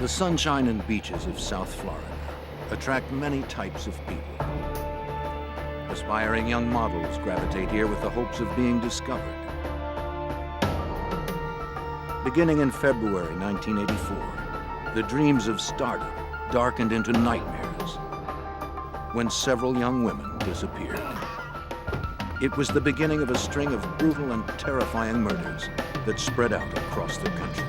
The sunshine and beaches of South Florida attract many types of people. Aspiring young models gravitate here with the hopes of being discovered. Beginning in February 1984, the dreams of stardom darkened into nightmares when several young women disappeared. It was the beginning of a string of brutal and terrifying murders that spread out across the country.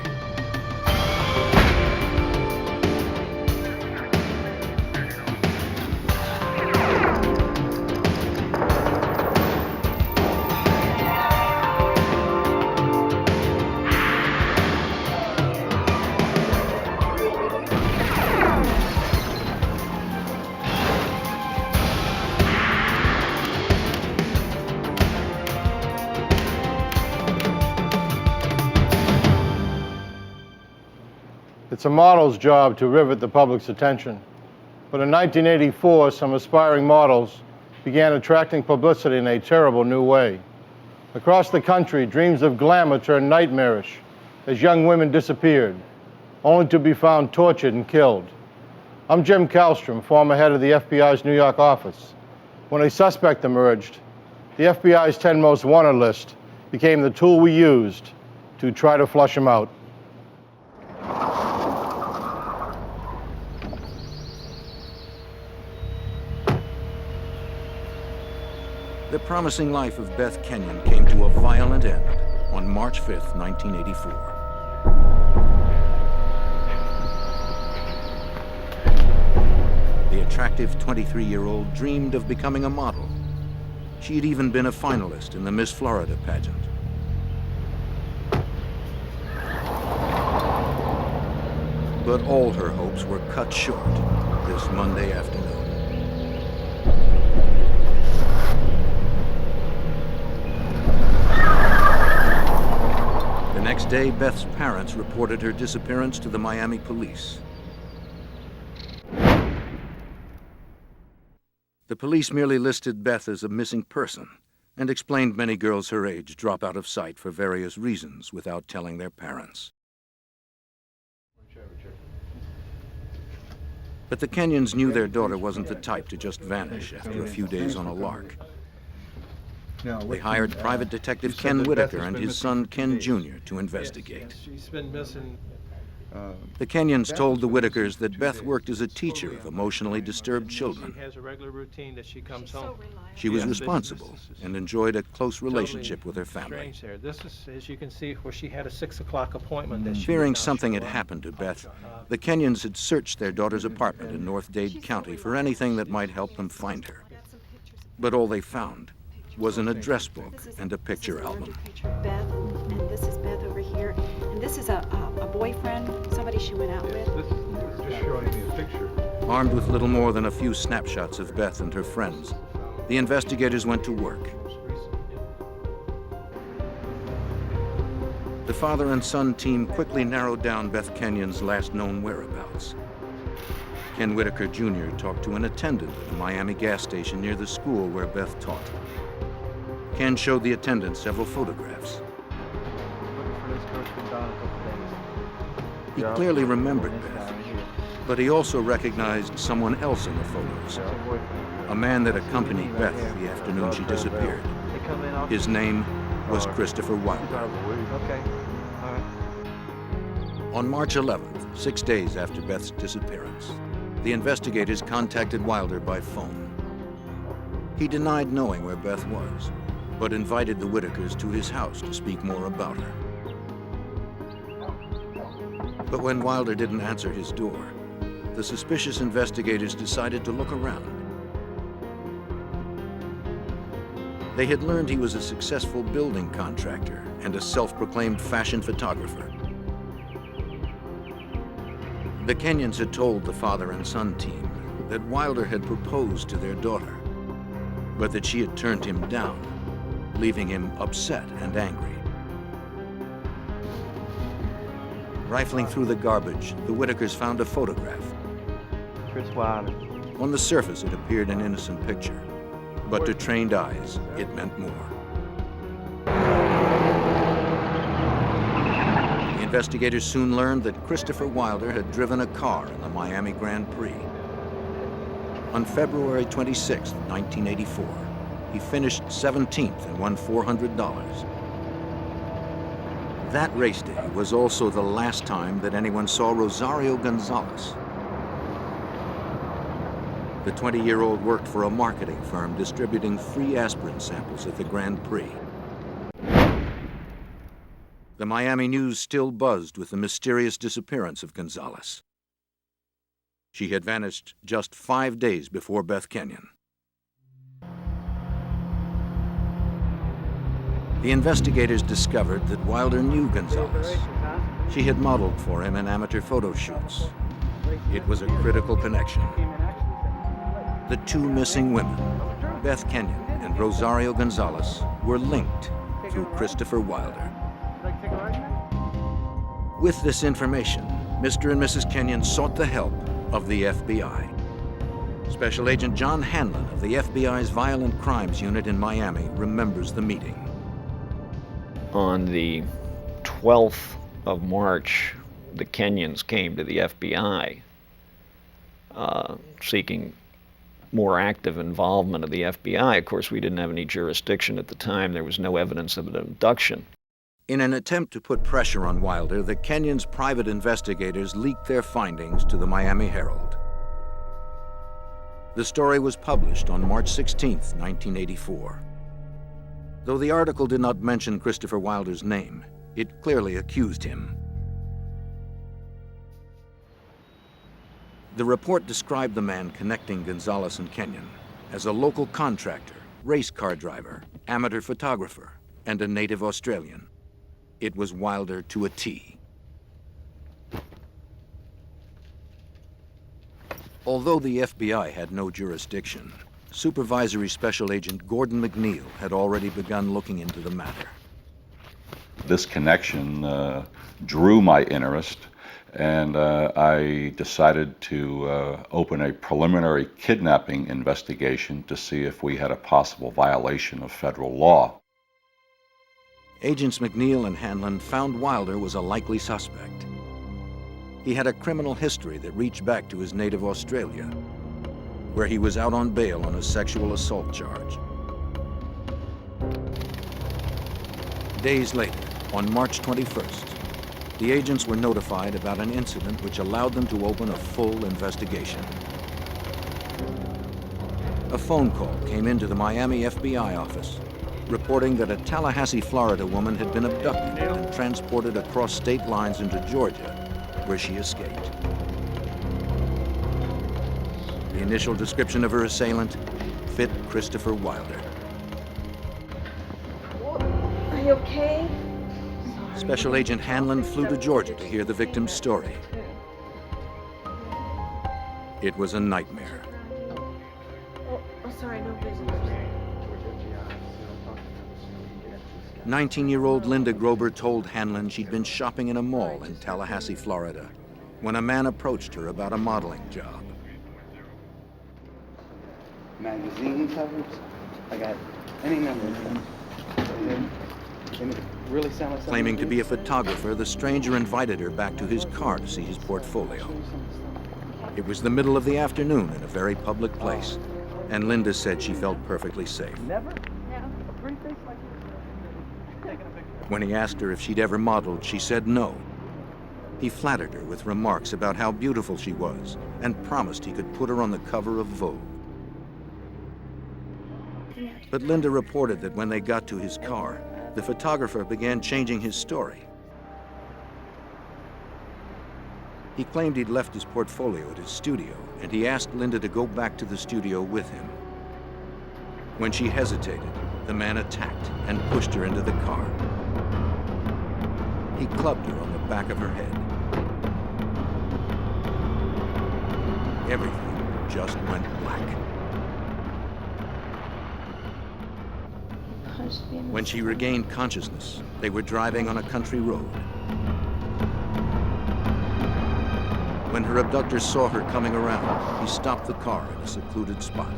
It's a model's job to rivet the public's attention. But in 1984, some aspiring models began attracting publicity in a terrible new way. Across the country, dreams of glamour turned nightmarish as young women disappeared, only to be found tortured and killed. I'm Jim Kallstrom, former head of the FBI's New York office. When a suspect emerged, the FBI's 10 most wanted list became the tool we used to try to flush him out. The promising life of Beth Kenyon came to a violent end on March 5th, 1984. The attractive 23-year-old dreamed of becoming a model. She had even been a finalist in the Miss Florida pageant. But all her hopes were cut short this Monday afternoon. The next day, Beth's parents reported her disappearance to the Miami police. The police merely listed Beth as a missing person and explained many girls her age drop out of sight for various reasons without telling their parents. But the Kenyons knew their daughter wasn't the type to just vanish after a few days on a lark. They hired private detective Ken Whitaker and his son Ken Jr. to investigate. She's been missing. The Kenyons told the Whitakers that Beth worked as a teacher of emotionally disturbed children. She has a regular routine that she comes home. She was responsible and enjoyed a close relationship with her family. Strange there. This is, as you can see, where she had a 6 o'clock appointment. That she Fearing was not something sure had of. happened to Beth, the Kenyons had searched their daughter's apartment in North Dade County for anything that might help them find her. But all they found was an address book and a picture album. Beth, and this is Beth over here, and this is a boyfriend, somebody she went out with. This is just showing me a picture. Armed with little more than a few snapshots of Beth and her friends, the investigators went to work. The father and son team quickly narrowed down Beth Kenyon's last known whereabouts. Ken Whitaker Jr. talked to an attendant at a Miami gas station near the school where Beth taught. Ken showed the attendant several photographs. He clearly remembered Beth, but he also recognized someone else in the photos, a man that accompanied Beth the afternoon she disappeared. His name was Christopher Wilder. On March 11th, 6 days after Beth's disappearance, the investigators contacted Wilder by phone. He denied knowing where Beth was, but invited the Whitakers to his house to speak more about her. But when Wilder didn't answer his door, the suspicious investigators decided to look around. They had learned he was a successful building contractor and a self-proclaimed fashion photographer. The Kenyons had told the father and son team that Wilder had proposed to their daughter, but that she had turned him down, leaving him upset and angry. Rifling through the garbage, the Whitakers found a photograph. Chris Wilder. On the surface, it appeared an innocent picture, but to trained eyes, it meant more. The Investigators soon learned that Christopher Wilder had driven a car in the Miami Grand Prix. On February 26, 1984, he finished 17th and won $400. That race day was also the last time that anyone saw Rosario Gonzalez. The 20-year-old worked for a marketing firm distributing free aspirin samples at the Grand Prix. The Miami news still buzzed with the mysterious disappearance of Gonzalez. She had vanished just 5 days before Beth Kenyon. The investigators discovered that Wilder knew Gonzalez. She had modeled for him in amateur photo shoots. It was a critical connection. The two missing women, Beth Kenyon and Rosario Gonzalez, were linked through Christopher Wilder. With this information, Mr. and Mrs. Kenyon sought the help of the FBI. Special Agent John Hanlon of the FBI's Violent Crimes Unit in Miami remembers the meeting. On the 12th of March, the Kenyons came to the FBI seeking more active involvement of the FBI. Of course, we didn't have any jurisdiction at the time. There was no evidence of an abduction. In an attempt to put pressure on Wilder, the Kenyons' private investigators leaked their findings to the Miami Herald. The story was published on March 16, 1984. Though the article did not mention Christopher Wilder's name, it clearly accused him. The report described the man connecting Gonzalez and Kenyon as a local contractor, race car driver, amateur photographer, and a native Australian. It was Wilder to a T. Although the FBI had no jurisdiction, Supervisory Special Agent Gordon McNeil had already begun looking into the matter. This connection drew my interest, and I decided to open a preliminary kidnapping investigation to see if we had a possible violation of federal law. Agents McNeil and Hanlon found Wilder was a likely suspect. He had a criminal history that reached back to his native Australia, where he was out on bail on a sexual assault charge. Days later, on March 21st, the agents were notified about an incident which allowed them to open a full investigation. A phone call came into the Miami FBI office, reporting that a Tallahassee, Florida woman had been abducted and transported across state lines into Georgia, where she escaped. The initial description of her assailant fit Christopher Wilder. Are you okay? Special Agent Hanlon flew to Georgia to hear the victim's story. It was a nightmare. Oh, sorry, no business. 19-year-old Linda Grober told Hanlon she'd been shopping in a mall in Tallahassee, Florida, when a man approached her about a modeling job. Magazine covers. I got any number of them. And it really sound like Claiming to be a photographer, the stranger invited her back to his car to see his portfolio. It was the middle of the afternoon in a very public place, and Linda said she felt perfectly safe. Never? When he asked her if she'd ever modeled, she said no. He flattered her with remarks about how beautiful she was and promised he could put her on the cover of Vogue. But Linda reported that when they got to his car, the photographer began changing his story. He claimed he'd left his portfolio at his studio, and he asked Linda to go back to the studio with him. When she hesitated, the man attacked and pushed her into the car. He clubbed her on the back of her head. Everything just went black. When she regained consciousness, they were driving on a country road. When her abductors saw her coming around, he stopped the car in a secluded spot.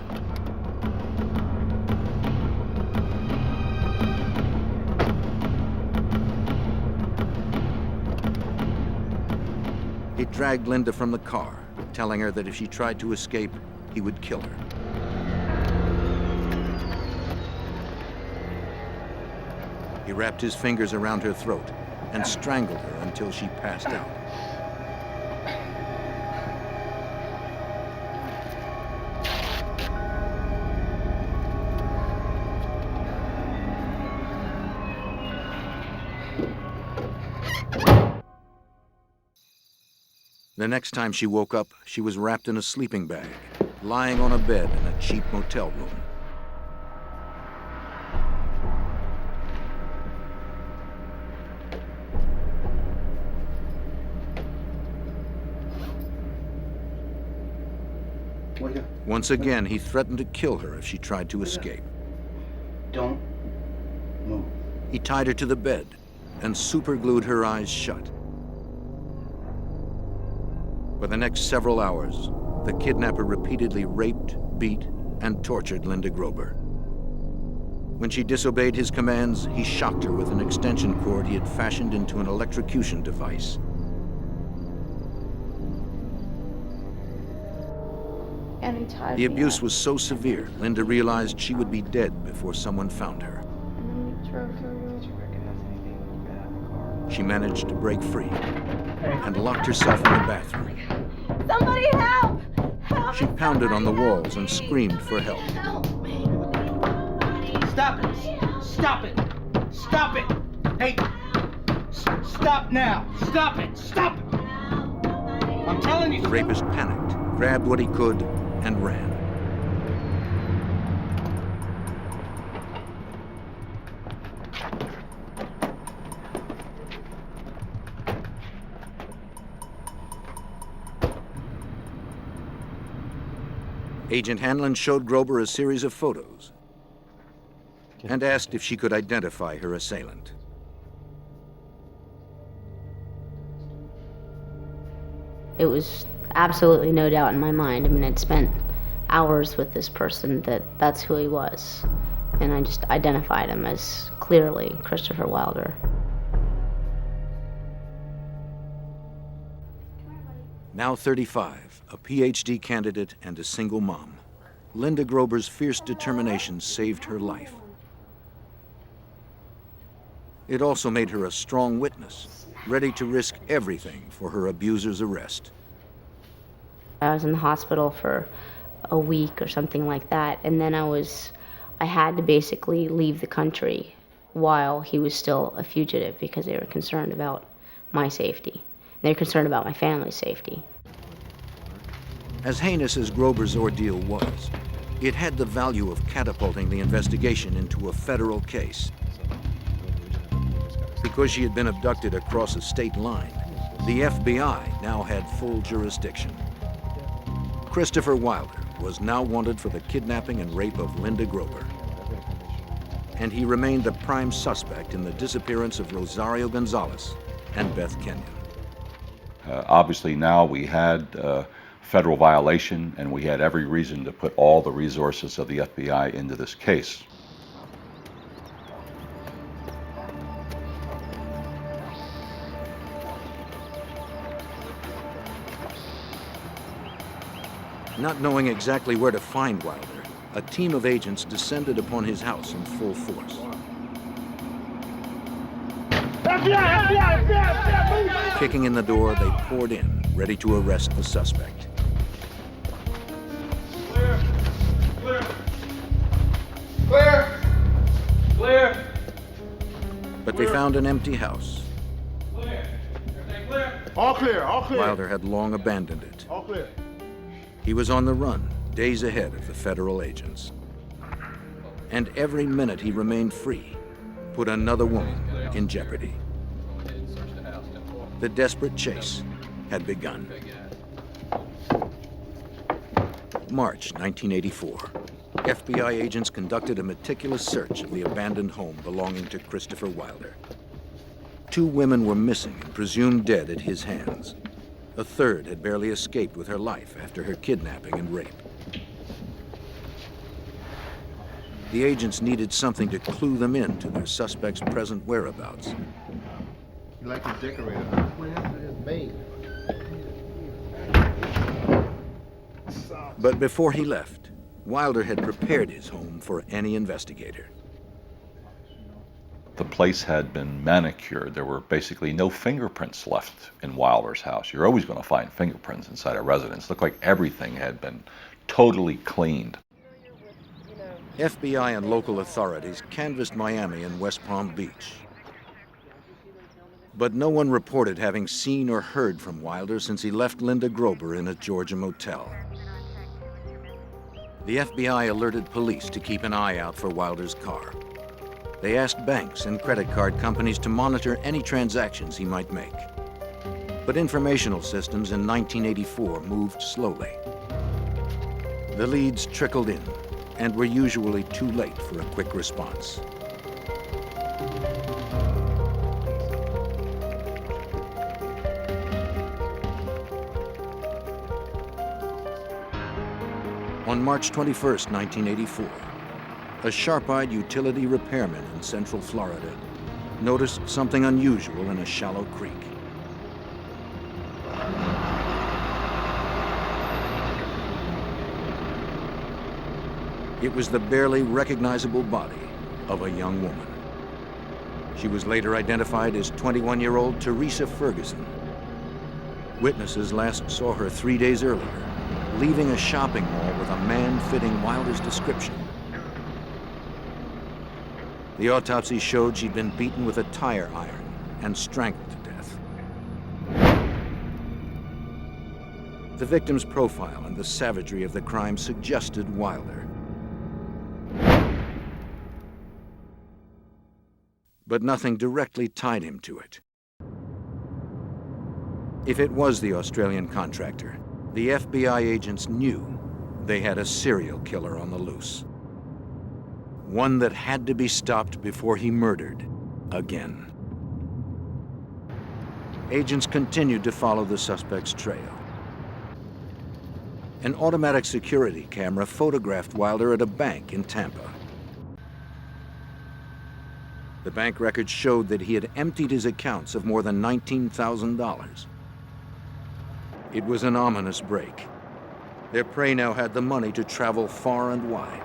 He dragged Linda from the car, telling her that if she tried to escape, he would kill her. He wrapped his fingers around her throat and strangled her until she passed out. The next time she woke up, she was wrapped in a sleeping bag, lying on a bed in a cheap motel room. Once again, he threatened to kill her if she tried to escape. Don't move. He tied her to the bed and superglued her eyes shut. For the next several hours, the kidnapper repeatedly raped, beat, and tortured Linda Grober. When she disobeyed his commands, he shocked her with an extension cord he had fashioned into an electrocution device. And he tied The me abuse up. was so severe, Linda realized she would be dead before someone found her. And then we drove to a She managed to break free and locked herself in the bathroom. Somebody help! Help! She pounded on the walls and screamed for help. Help me! Stop it! Stop it! Stop it! Hey! Stop now! Stop it! Stop it! I'm telling you. The rapist panicked, grabbed what he could, and ran. Agent Hanlon showed Grober a series of photos and asked if she could identify her assailant. It was absolutely no doubt in my mind. I mean, I'd spent hours with this person that's who he was. And I just identified him as clearly Christopher Wilder. Now 35, a PhD candidate and a single mom, Linda Grober's fierce determination saved her life. It also made her a strong witness, ready to risk everything for her abuser's arrest. I was in the hospital for a week or something like that, and then I had to basically leave the country while he was still a fugitive because they were concerned about my safety. They were concerned about my family's safety. As heinous as Grober's ordeal was, it had the value of catapulting the investigation into a federal case. Because she had been abducted across a state line, the FBI now had full jurisdiction. Christopher Wilder was now wanted for the kidnapping and rape of Linda Grober. And he remained the prime suspect in the disappearance of Rosario Gonzalez and Beth Kenyon. Obviously now we had federal violation, and we had every reason to put all the resources of the FBI into this case. Not knowing exactly where to find Wilder, a team of agents descended upon his house in full force. Kicking in the door, they poured in, ready to arrest the suspect. Clear! Clear! Clear! Clear! But they found an empty house. Clear! Everything clear? All clear, all clear. Wilder had long abandoned it. All clear. He was on the run, days ahead of the federal agents. And every minute he remained free put another woman in jeopardy. The desperate chase had begun. March 1984. FBI agents conducted a meticulous search of the abandoned home belonging to Christopher Wilder. 2 women were missing and presumed dead at his hands. A third had barely escaped with her life after her kidnapping and rape. The agents needed something to clue them in to their suspect's present whereabouts. You like to decorate it? What happened to his maid? But before he left, Wilder had prepared his home for any investigator. The place had been manicured. There were basically no fingerprints left in Wilder's house. You're always going to find fingerprints inside a residence. It looked like everything had been totally cleaned. FBI and local authorities canvassed Miami and West Palm Beach. But no one reported having seen or heard from Wilder since he left Linda Grober in a Georgia motel. The FBI alerted police to keep an eye out for Wilder's car. They asked banks and credit card companies to monitor any transactions he might make. But informational systems in 1984 moved slowly. The leads trickled in and were usually too late for a quick response. On March 21, 1984, a sharp-eyed utility repairman in Central Florida noticed something unusual in a shallow creek. It was the barely recognizable body of a young woman. She was later identified as 21-year-old Teresa Ferguson. Witnesses last saw her 3 days earlier, leaving a shopping mall with a man fitting Wilder's description. The autopsy showed she'd been beaten with a tire iron and strangled to death. The victim's profile and the savagery of the crime suggested Wilder. But nothing directly tied him to it. If it was the Australian contractor, the FBI agents knew they had a serial killer on the loose. One that had to be stopped before he murdered again. Agents continued to follow the suspect's trail. An automatic security camera photographed Wilder at a bank in Tampa. The bank records showed that he had emptied his accounts of more than $19,000. It was an ominous break. Their prey now had the money to travel far and wide.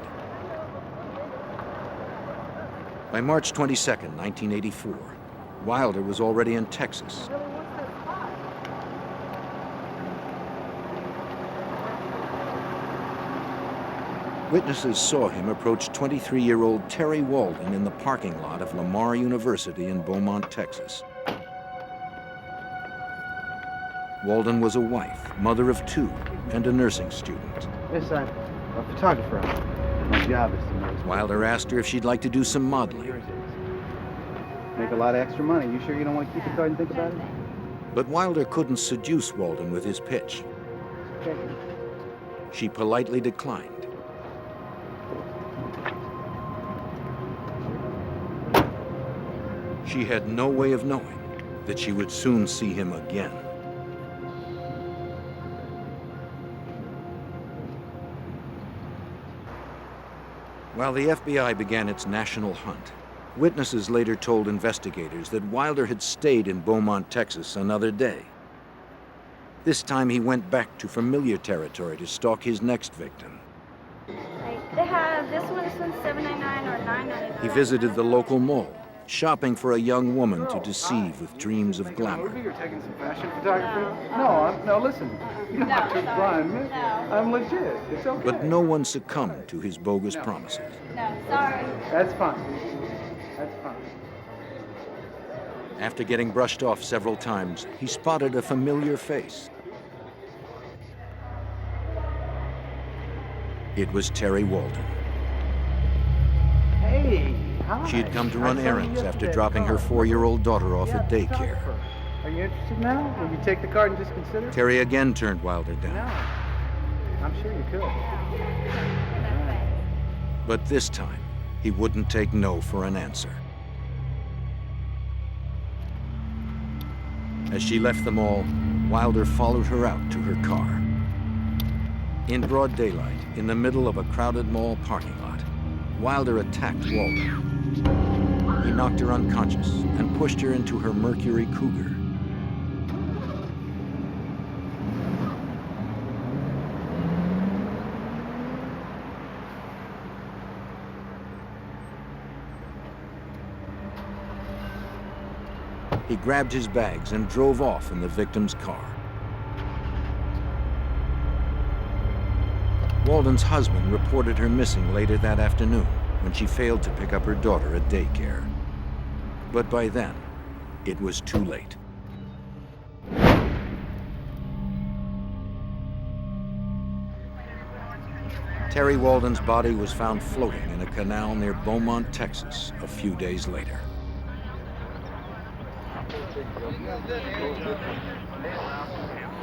By March 22, 1984, Wilder was already in Texas. Witnesses saw him approach 23-year-old Terry Walden in the parking lot of Lamar University in Beaumont, Texas. Walden was a wife, mother of two, and a nursing student. Yes, I'm a photographer. My job is to know. Wilder asked her if she'd like to do some modeling. Make a lot of extra money. You sure you don't want to keep the card and think about it? But Wilder couldn't seduce Walden with his pitch. Okay. She politely declined. She had no way of knowing that she would soon see him again. While the FBI began its national hunt, witnesses later told investigators that Wilder had stayed in Beaumont, Texas another day. This time he went back to familiar territory to stalk his next victim. They have this one's $7.99 or $9.99. He visited the local mall, shopping for a young woman to deceive with dreams of glamour. You're taking some fashion photography? No, listen. You don't have to prime me. I'm legit. It's okay. But no one succumbed to his bogus promises. No, sorry. That's fine. That's fine. After getting brushed off several times, he spotted a familiar face. It was Terry Walden. Hey, hi. She had come to run errands after dropping her 4-year-old daughter off at daycare. Are you interested now? Will you take the card and just consider? Terry again turned Wilder down. No. I'm sure you could. But this time, he wouldn't take no for an answer. As she left the mall, Wilder followed her out to her car. In broad daylight, in the middle of a crowded mall parking lot, Wilder attacked Walden. He knocked her unconscious and pushed her into her Mercury Cougar. He grabbed his bags and drove off in the victim's car. Walden's husband reported her missing later that afternoon when she failed to pick up her daughter at daycare. But by then, it was too late. Terry Walden's body was found floating in a canal near Beaumont, Texas, a few days later.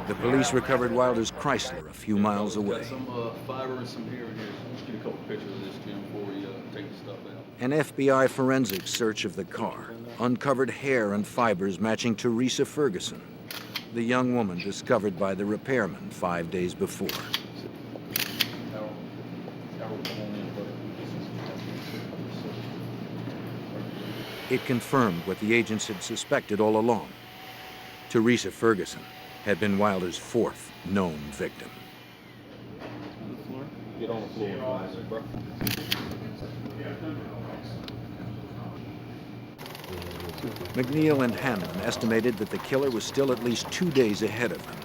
The police recovered Wilder's Chrysler a few miles away. Some fiber and some here and here. Let's get a couple pictures of this, Jim, before we take the stuff out. An FBI forensic search of the car uncovered hair and fibers matching Teresa Ferguson, the young woman discovered by the repairman 5 days before. It confirmed what the agents had suspected all along. Teresa Ferguson had been Wilder's fourth known victim. Get on the floor, bro. McNeil and Hanlon estimated that the killer was still at least 2 days ahead of them.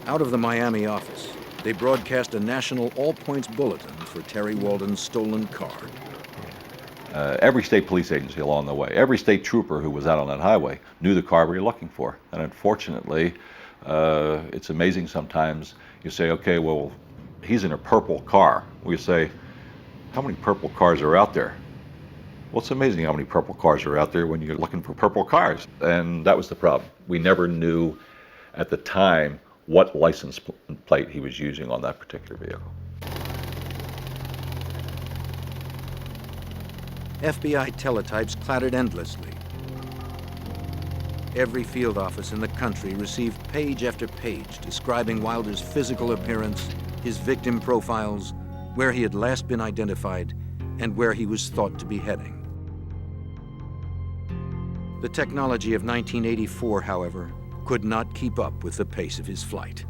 Out of the Miami office, they broadcast a national all-points bulletin for Terry Walden's stolen car. Every state police agency along the way, every state trooper who was out on that highway knew the car we were looking for. And unfortunately, it's amazing sometimes you say, okay, well, he's in a purple car. We say, how many purple cars are out there? Well, it's amazing how many purple cars are out there when you're looking for purple cars. And that was the problem. We never knew at the time what license plate he was using on that particular vehicle. FBI teletypes clattered endlessly. Every field office in the country received page after page describing Wilder's physical appearance, his victim profiles, where he had last been identified, and where he was thought to be heading. The technology of 1984, however, could not keep up with the pace of his flight.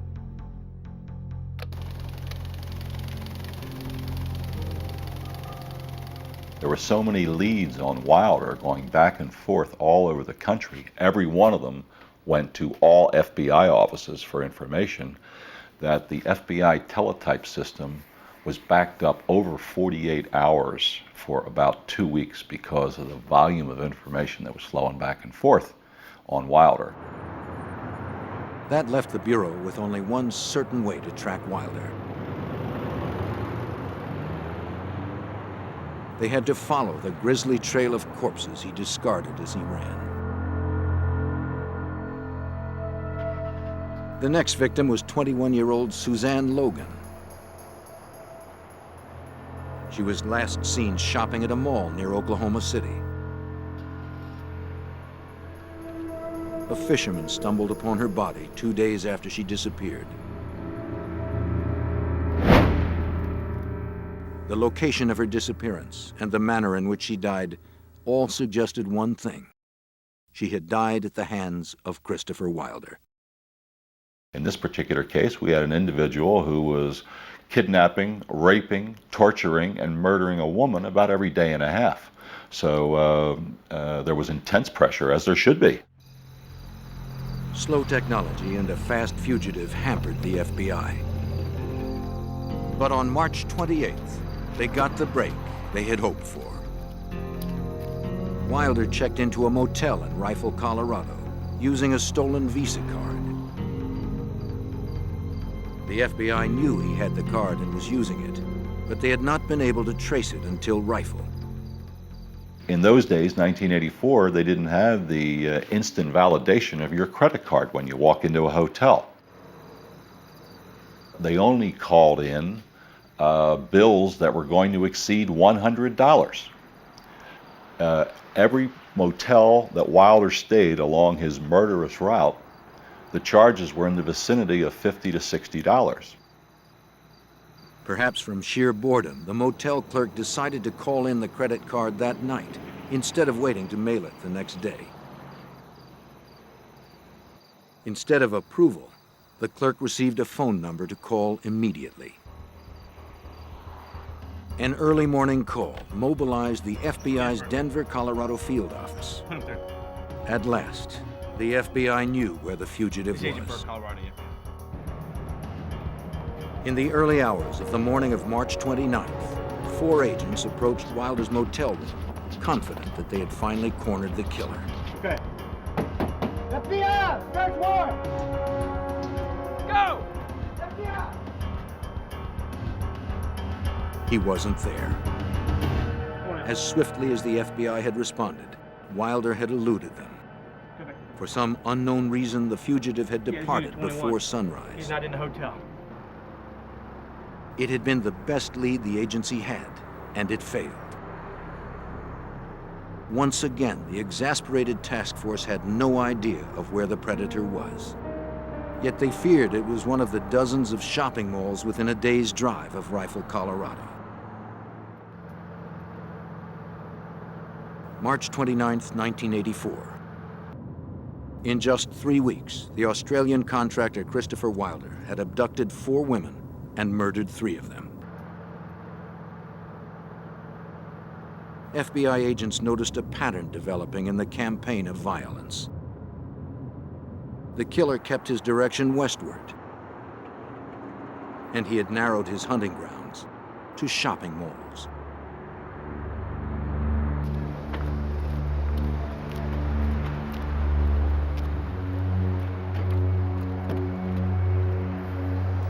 There were so many leads on Wilder going back and forth all over the country. Every one of them went to all FBI offices for information, that the FBI teletype system was backed up over 48 hours for about 2 weeks because of the volume of information that was flowing back and forth on Wilder. That left the Bureau with only one certain way to track Wilder. They had to follow the grisly trail of corpses he discarded as he ran. The next victim was 21-year-old Suzanne Logan. She was last seen shopping at a mall near Oklahoma City. A fisherman stumbled upon her body 2 days after she disappeared. The location of her disappearance and the manner in which she died all suggested one thing. She had died at the hands of Christopher Wilder. In this particular case, we had an individual who was kidnapping, raping, torturing, and murdering a woman about every day and a half. So there was intense pressure, as there should be. Slow technology and a fast fugitive hampered the FBI. But on March 28th, they got the break they had hoped for. Wilder checked into a motel in Rifle, Colorado, using a stolen Visa card. The FBI knew he had the card and was using it, but they had not been able to trace it until Rifle. In those days, 1984, they didn't have the instant validation of your credit card when you walk into a hotel. They only called in bills that were going to exceed $100. Every motel that Wilder stayed along his murderous route, the charges were in the vicinity of $50 to $60. Perhaps from sheer boredom, the motel clerk decided to call in the credit card that night instead of waiting to mail it the next day. Instead of approval, the clerk received a phone number to call immediately. An early morning call mobilized the FBI's Denver, Colorado field office. At last, the FBI knew where the fugitive was. In the early hours of the morning of March 29th, 4 agents approached Wilder's motel room, confident that they had finally cornered the killer. Okay. FBI! Search warrant! Go! FBI! He wasn't there. As swiftly as the FBI had responded, Wilder had eluded them. For some unknown reason, the fugitive had departed before sunrise. He's not in the hotel. It had been the best lead the agency had, and it failed. Once again, the exasperated task force had no idea of where the predator was. Yet they feared it was one of the dozens of shopping malls within a day's drive of Rifle, Colorado. March 29th, 1984. In just 3 weeks, the Australian contractor Christopher Wilder had abducted 4 women and murdered 3 of them. FBI agents noticed a pattern developing in the campaign of violence. The killer kept his direction westward, and he had narrowed his hunting grounds to shopping malls.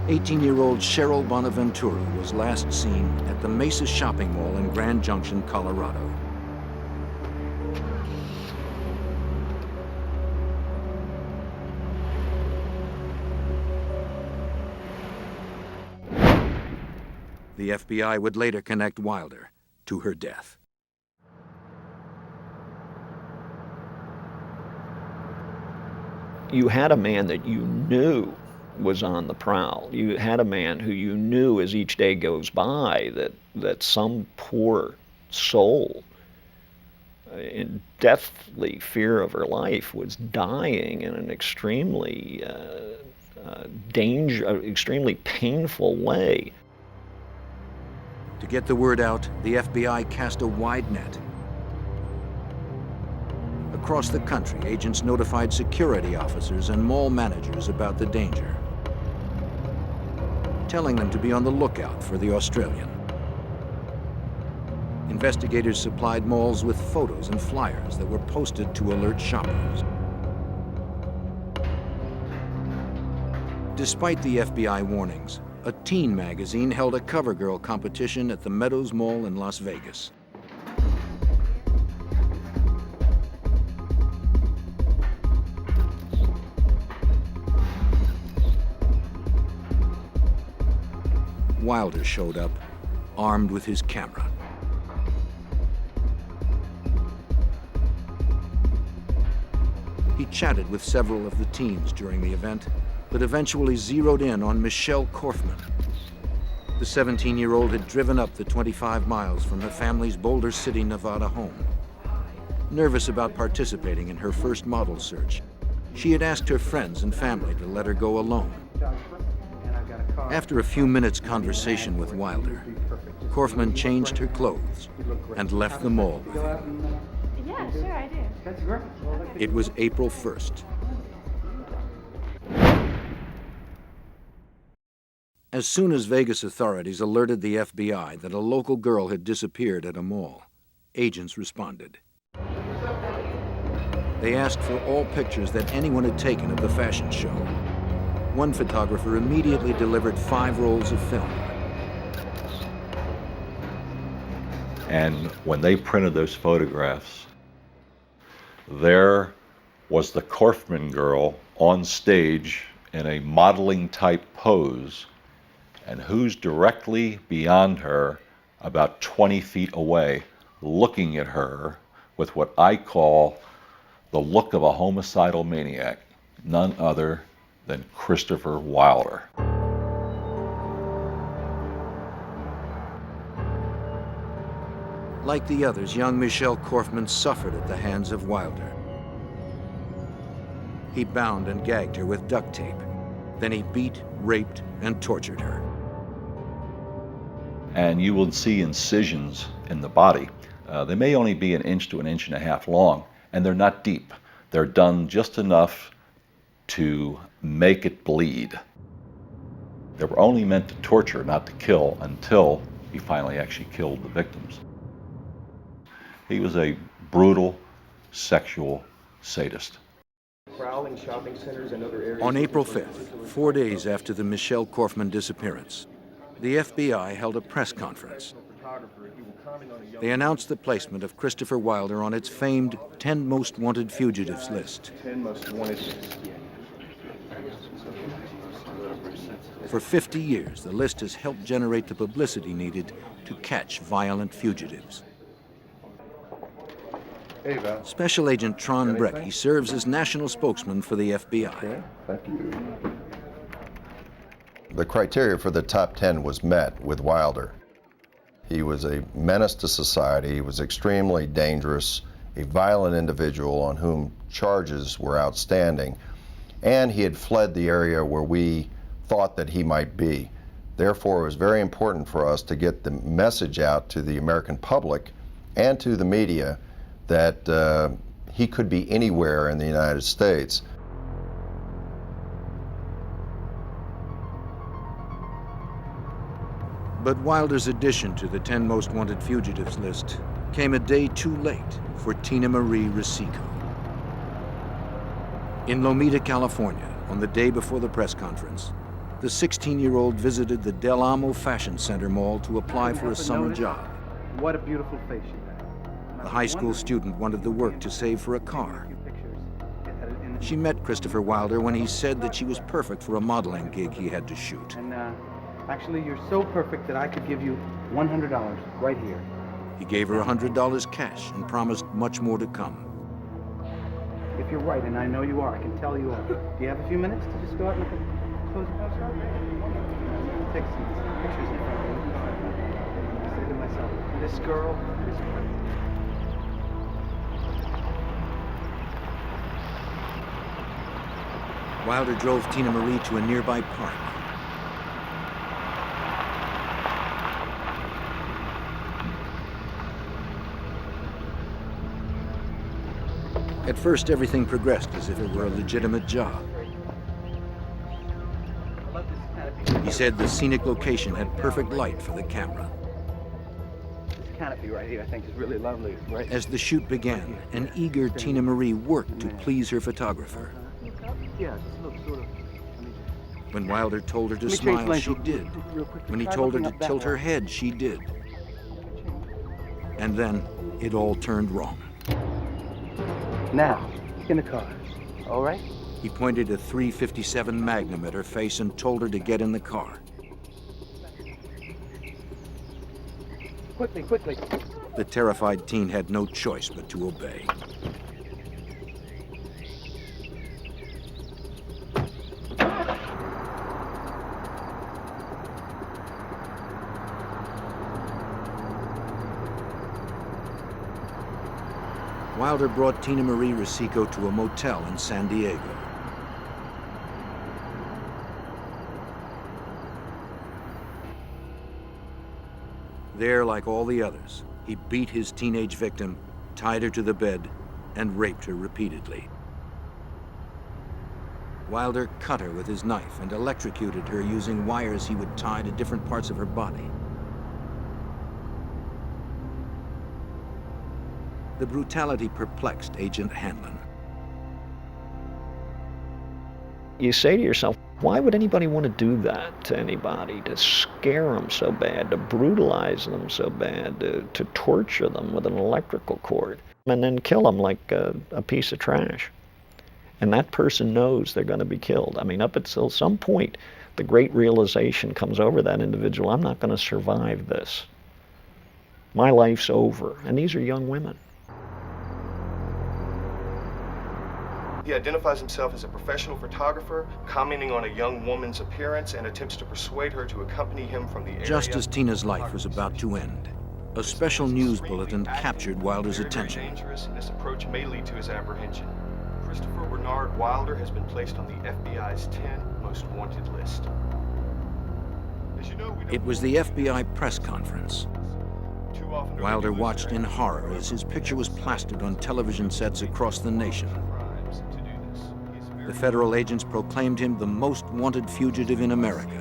"18-year-old Cheryl Bonaventura was last seen at the Mesa Shopping Mall in Grand Junction, Colorado. The FBI would later connect Wilder to her death. You had a man that you knew was on the prowl. You had a man who you knew as each day goes by that some poor soul in deathly fear of her life was dying in an extremely extremely painful way. To get the word out, the FBI cast a wide net. Across the country, agents notified security officers and mall managers about the danger, telling them to be on the lookout for the Australian. Investigators supplied malls with photos and flyers that were posted to alert shoppers. Despite the FBI warnings, a teen magazine held a cover girl competition at the Meadows Mall in Las Vegas. Wilder showed up, armed with his camera. He chatted with several of the teens during the event, but eventually zeroed in on Michelle Korfman. The 17-year-old had driven up the 25 miles from her family's Boulder City, Nevada home. Nervous about participating in her first model search, she had asked her friends and family to let her go alone. After a few minutes' conversation with Wilder, Korfman changed her clothes and left the mall with him. Yeah, sure, I do. That's great. It was April 1st. As soon as Vegas authorities alerted the FBI that a local girl had disappeared at a mall, agents responded. They asked for all pictures that anyone had taken of the fashion show. One photographer immediately delivered 5 rolls of film. And when they printed those photographs, there was the Korfman girl on stage in a modeling type pose, and who's directly beyond her, about 20 feet away, looking at her with what I call the look of a homicidal maniac, none other than Christopher Wilder. Like the others, young Michelle Korfman suffered at the hands of Wilder. He bound and gagged her with duct tape. Then he beat, raped, and tortured her. and you will see incisions in the body. They may only be 1 inch to 1.5 inches long, and they're not deep. They're done just enough to make it bleed. They were only meant to torture, not to kill, until he finally actually killed the victims. He was a brutal sexual sadist. Prowling shopping centers and other areas. On April 5th, 4 days after the Michelle Korfman disappearance, the FBI held a press conference. They announced the placement of Christopher Wilder on its famed 10 Most Wanted Fugitives list. 10 most wanted lists. For 50 years, the list has helped generate the publicity needed to catch violent fugitives. Hey, Val. Special Agent Tron Brecky serves as national spokesman for the FBI. Thank you. The criteria for the top 10 was met with Wilder. He was a menace to society. He was extremely dangerous, a violent individual on whom charges were outstanding, and he had fled the area where we thought that he might be. Therefore, it was very important for us to get the message out to the American public and to the media that he could be anywhere in the United States. But Wilder's addition to the 10 Most Wanted Fugitives list came a day too late for Tina Marie Rosico. In Lomita, California, on the day before the press conference, the 16-year-old visited the Del Amo Fashion Center mall to apply for a summer job. What a beautiful face you have. The high school student wanted the work to save for a car. She met Christopher Wilder when he said that she was perfect for a modeling gig he had to shoot. And actually, you're so perfect that I could give you $100 right here. He gave her $100 cash and promised much more to come. If you're right, and I know you are, I can tell you are. Do you have a few minutes to just go out and look at close the post out? Take some pictures in front of me. I say to myself, this girl is great. Wilder drove Tina Marie to a nearby park. At first, everything progressed as if it were a legitimate job. He said the scenic location had perfect light for the camera. This canopy right here, I think, is really lovely, right? As the shoot began, an eager Tina Marie worked to please her photographer. Yeah, just look sort of. When Wilder told her to Let me smile, change she lanes did. real quick. When he Try told her looking to up that tilt her way. head, she did. And then it all turned wrong. Now, get in the car. All right? He pointed a .357 Magnum at her face and told her to get in the car. Quickly, quickly. The terrified teen had no choice but to obey. Wilder brought Tina Marie Rosico to a motel in San Diego. There, like all the others, he beat his teenage victim, tied her to the bed, and raped her repeatedly. Wilder cut her with his knife and electrocuted her using wires he would tie to different parts of her body. The brutality perplexed Agent Hanlon. You say to yourself, why would anybody want to do that to anybody? To scare them so bad, to brutalize them so bad, to torture them with an electrical cord, and then kill them like a piece of trash. And that person knows they're going to be killed. I mean, up until some point, the great realization comes over that individual, I'm not going to survive this. My life's over. And these are young women. He identifies himself as a professional photographer, commenting on a young woman's appearance and attempts to persuade her to accompany him from the area. Just as Tina's life was about to end, a special news bulletin captured Wilder's Very attention. dangerous, and this approach may lead to his apprehension. Christopher Bernard Wilder has been placed on the FBI's 10 most wanted list. It was the FBI press conference. Wilder watched in horror as his picture was plastered on television sets across the nation. The federal agents proclaimed him the most wanted fugitive in America.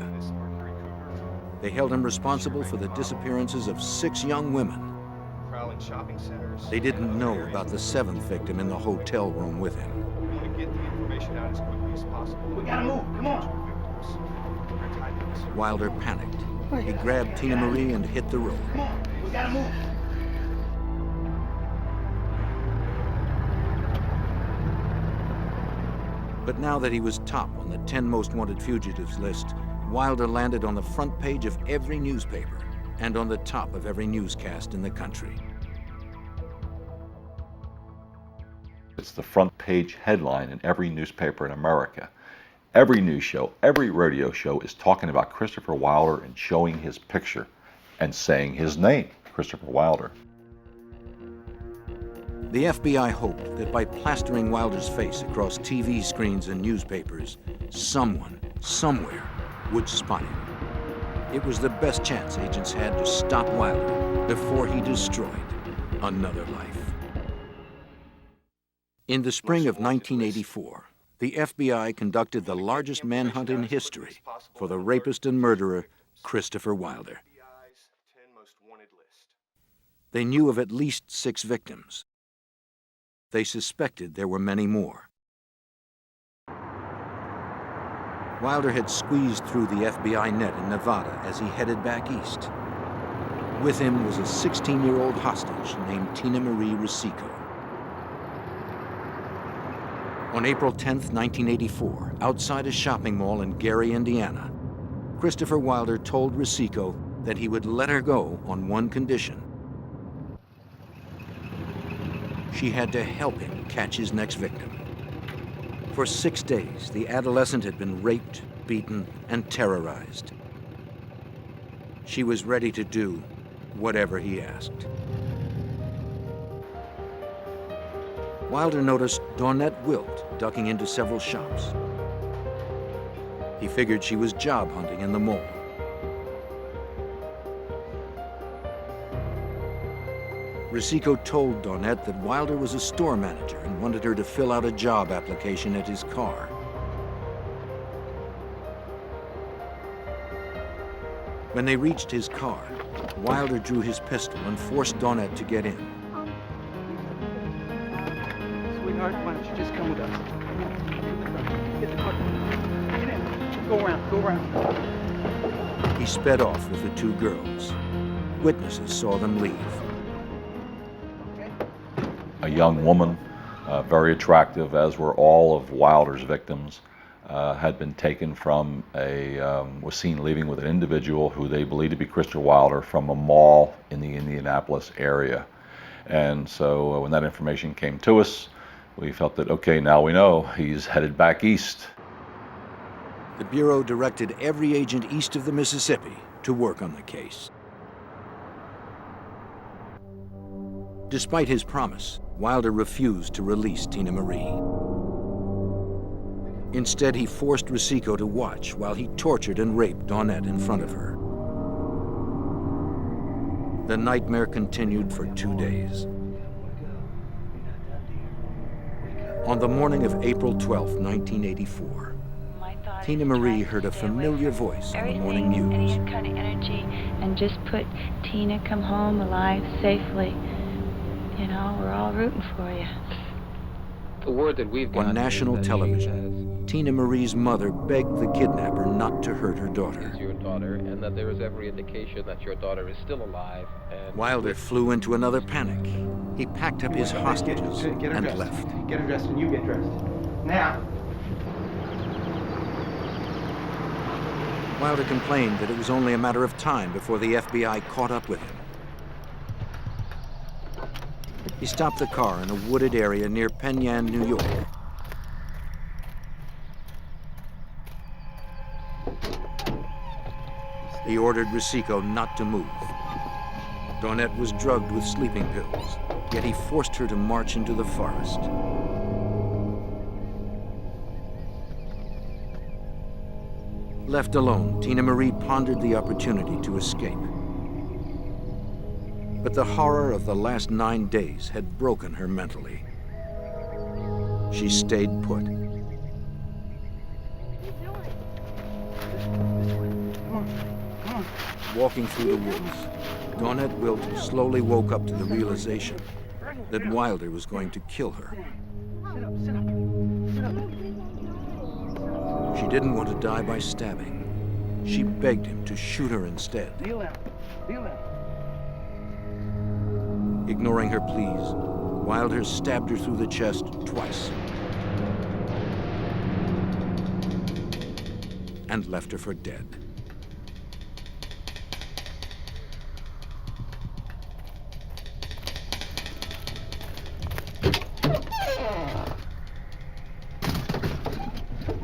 They held him responsible for the disappearances of 6 young women. They didn't know about the 7th victim in the hotel room with him. We gotta move, come on. Wilder panicked. He grabbed Tina Marie and hit the road. Come on, we gotta move. But now that he was top on the 10 most wanted fugitives list, Wilder landed on the front page of every newspaper and on the top of every newscast in the country. It's the front page headline in every newspaper in America. Every news show, every radio show is talking about Christopher Wilder and showing his picture and saying his name, Christopher Wilder. The FBI hoped that by plastering Wilder's face across TV screens and newspapers, someone, somewhere, would spot him. It was the best chance agents had to stop Wilder before he destroyed another life. In the spring of 1984, the FBI conducted the largest manhunt in history for the rapist and murderer, Christopher Wilder. They knew of at least 6 victims. They suspected there were many more. Wilder had squeezed through the FBI net in Nevada as he headed back east. With him was a 16-year-old hostage named Tina Marie Rosico. On April 10, 1984, outside a shopping mall in Gary, Indiana, Christopher Wilder told Rosico that he would let her go on one condition. She had to help him catch his next victim. For 6 days, the adolescent had been raped, beaten, and terrorized. She was ready to do whatever he asked. Wilder noticed Dawnette Wilt ducking into several shops. He figured she was job hunting in the mall. Rosico told Dawnette that Wilder was a store manager and wanted her to fill out a job application at his car. When they reached his car, Wilder drew his pistol and forced Dawnette to get in. Sweetheart, why don't you just come with us? Get the car. Get in. Go around. He sped off with the 2 girls. Witnesses saw them leave. A young woman, very attractive, as were all of Wilder's victims, had been taken from was seen leaving with an individual who they believed to be Christopher Wilder from a mall in the Indianapolis area. And so when that information came to us, we felt that, okay, now we know he's headed back east. The Bureau directed every agent east of the Mississippi to work on the case. Despite his promise, Wilder refused to release Tina Marie. Instead, he forced Rosico to watch while he tortured and raped Dawnette in front of her. The nightmare continued for 2 days. On the morning of April 12, 1984, Tina Marie heard a familiar voice on the morning news. Any kind of energy, and just put Tina come home alive safely. You know, we're all rooting for you. The word that we've got on national television, Tina Marie's mother begged the kidnapper not to hurt her daughter. Your daughter, and that there is every indication that your daughter is still alive. And Wilder flew into another panic. He packed up his hostages and left. Get her dressed and you get dressed. Now. Wilder complained that it was only a matter of time before the FBI caught up with him. He stopped the car in a wooded area near Penn Yan, New York. He ordered Rosico not to move. Dawnette was drugged with sleeping pills, yet he forced her to march into the forest. Left alone, Tina Marie pondered the opportunity to escape. But the horror of the last 9 days had broken her mentally. She stayed put. Walking through the woods, Dawnette Wilt slowly woke up to the realization that Wilder was going to kill her. She didn't want to die by stabbing. She begged him to shoot her instead. Kneel down. Kneel down. Ignoring her pleas, Wilder stabbed her through the chest twice and left her for dead.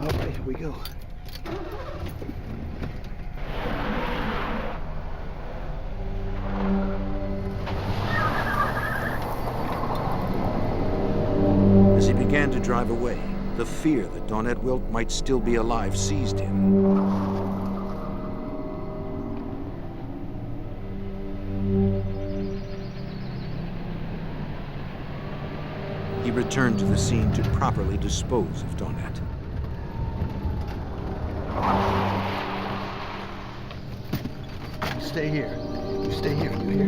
Okay, here we go. As he began to drive away, the fear that Dawnette Wilt might still be alive seized him. He returned to the scene to properly dispose of Dawnette. You stay here. You stay here, you hear?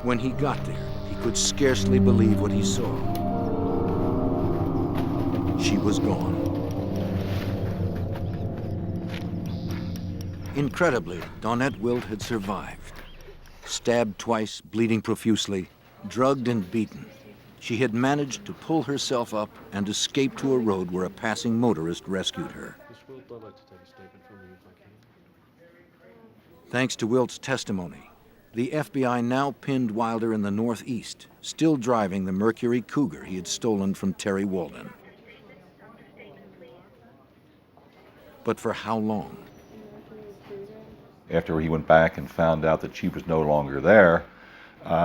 When he got there, he could scarcely believe what he saw. She was gone. Incredibly, Dawnette Wilt had survived. Stabbed twice, bleeding profusely, drugged and beaten, she had managed to pull herself up and escape to a road where a passing motorist rescued her. Thanks to Wilt's testimony, the FBI now pinned Wilder in the Northeast, still driving the Mercury Cougar he had stolen from Terry Walden. But for how long? After he went back and found out that she was no longer there,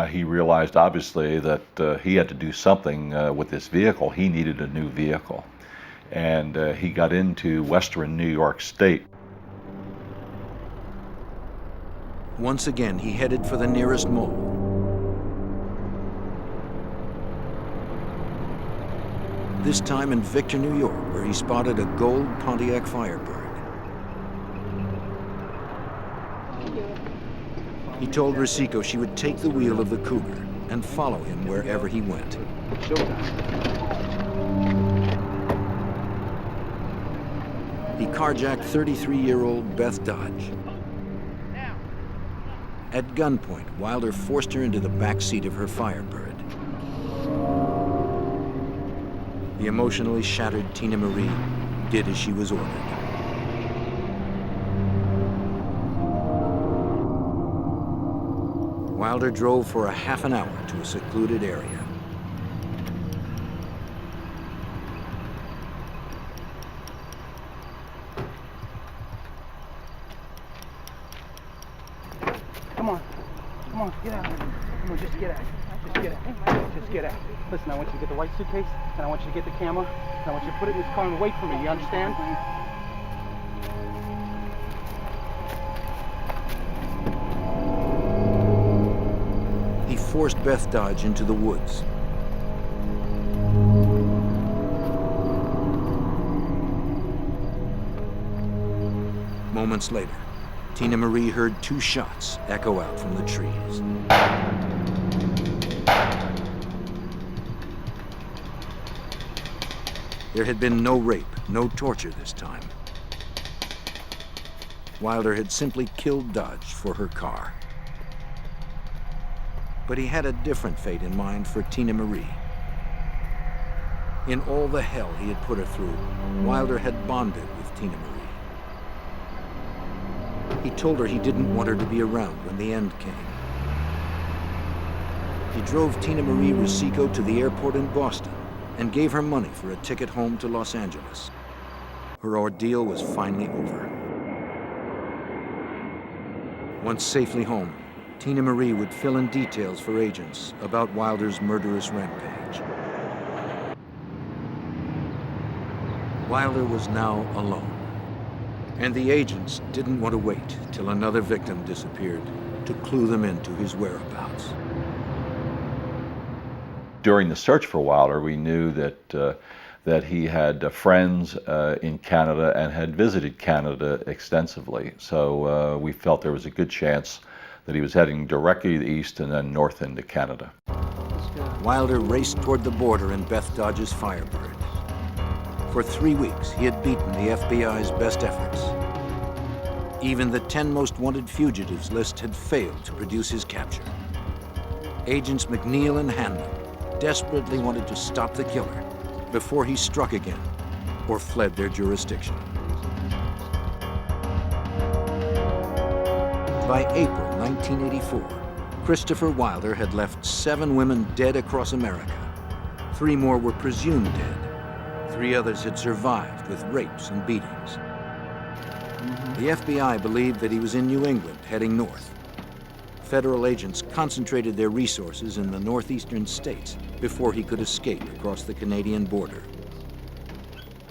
he realized obviously that he had to do something with this vehicle. He needed a new vehicle. And he got into western New York State. Once again, he headed for the nearest mall. This time in Victor, New York, where he spotted a gold Pontiac Firebird. He told Rosico she would take the wheel of the Cougar and follow him wherever he went. He carjacked 33-year-old Beth Dodge. At gunpoint, Wilder forced her into the back seat of her Firebird. The emotionally shattered Tina Marie did as she was ordered. Wilder drove for a half an hour to a secluded area. Come on, get out. Come on, just get out. Just get out. Listen, I want you to get the white suitcase, and I want you to get the camera, and I want you to put it in this car and wait for me, you understand? He forced Beth Dodge into the woods. Moments later, Tina Marie heard 2 shots echo out from the trees. There had been no rape, no torture this time. Wilder had simply killed Dodge for her car. But he had a different fate in mind for Tina Marie. In all the hell he had put her through, Wilder had bonded with Tina Marie. He told her he didn't want her to be around when the end came. He drove Tina Marie Rosico to the airport in Boston and gave her money for a ticket home to Los Angeles. Her ordeal was finally over. Once safely home, Tina Marie would fill in details for agents about Wilder's murderous rampage. Wilder was now alone, and the agents didn't want to wait till another victim disappeared to clue them into his whereabouts. During the search for Wilder, we knew that he had friends in Canada and had visited Canada extensively. So we felt there was a good chance that he was heading directly to the east and then north into Canada. Wilder raced toward the border in Beth Dodge's Firebird. For 3 weeks, he had beaten the FBI's best efforts. Even the 10 most wanted fugitives list had failed to produce his capture. Agents McNeil and Hanman desperately wanted to stop the killer before he struck again or fled their jurisdiction. By April 1984, Christopher Wilder had left 7 women dead across America. 3 more were presumed dead. 3 others had survived with rapes and beatings. The FBI believed that he was in New England, heading north. Federal agents concentrated their resources in the northeastern states before he could escape across the Canadian border.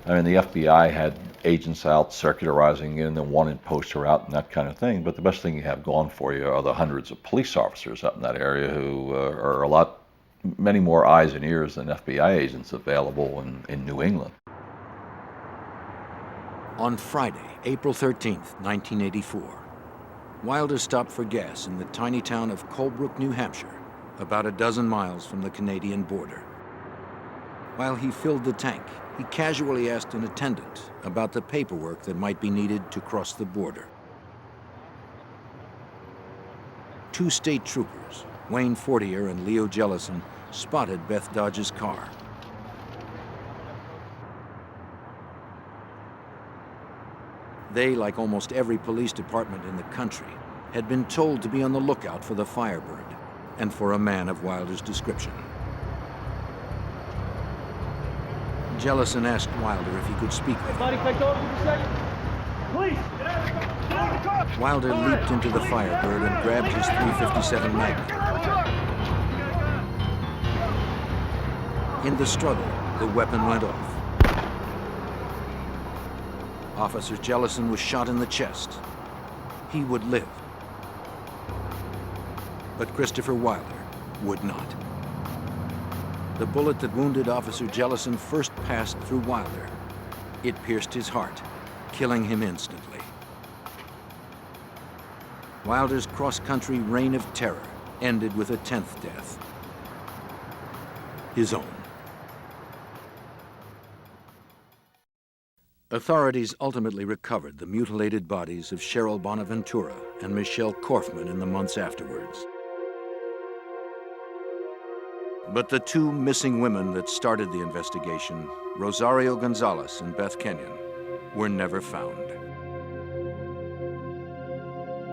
I mean, the FBI had agents out circularizing in the wanted poster out and that kind of thing, but the best thing you have going for you are the hundreds of police officers up in that area who are many more eyes and ears than FBI agents available in New England. On Friday, April 13th, 1984, Wilder stopped for gas in the tiny town of Colebrook, New Hampshire, about a dozen miles from the Canadian border. While he filled the tank, he casually asked an attendant about the paperwork that might be needed to cross the border. 2 state troopers, Wayne Fortier and Leo Jellison, spotted Beth Dodge's car. They, like almost every police department in the country, had been told to be on the lookout for the Firebird and for a man of Wilder's description. Jellison asked Wilder if he could speak with him. Wilder leaped into the Firebird and grabbed his .357 Magnum. In the struggle, the weapon went off. Officer Jellison was shot in the chest. He would live. But Christopher Wilder would not. The bullet that wounded Officer Jellison first passed through Wilder. It pierced his heart, killing him instantly. Wilder's cross-country reign of terror ended with a 10th death. His own. Authorities ultimately recovered the mutilated bodies of Cheryl Bonaventura and Michelle Korfman in the months afterwards. But the 2 missing women that started the investigation, Rosario Gonzalez and Beth Kenyon, were never found.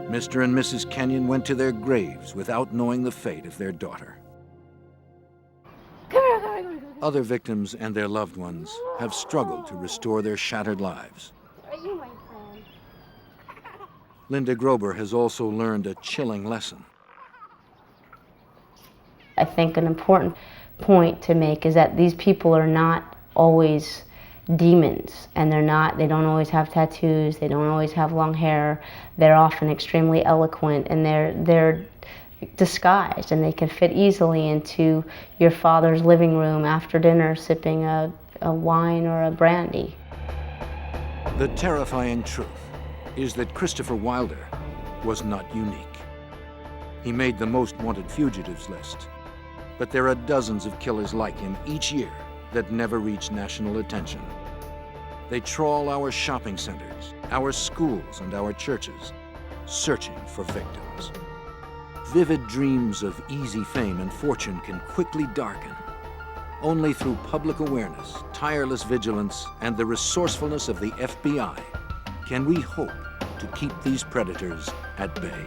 Mr. and Mrs. Kenyon went to their graves without knowing the fate of their daughter. Other victims and their loved ones have struggled to restore their shattered lives. Linda Grober has also learned a chilling lesson. I think an important point to make is that these people are not always demons, and they don't always have tattoos, they don't always have long hair. They're often extremely eloquent, and they're disguised, and they can fit easily into your father's living room after dinner sipping a wine or a brandy. The terrifying truth is that Christopher Wilder was not unique. He made the most wanted fugitives list, but there are dozens of killers like him each year that never reach national attention. They trawl our shopping centers, our schools, and our churches, searching for victims. Vivid dreams of easy fame and fortune can quickly darken. Only through public awareness, tireless vigilance, and the resourcefulness of the FBI can we hope to keep these predators at bay.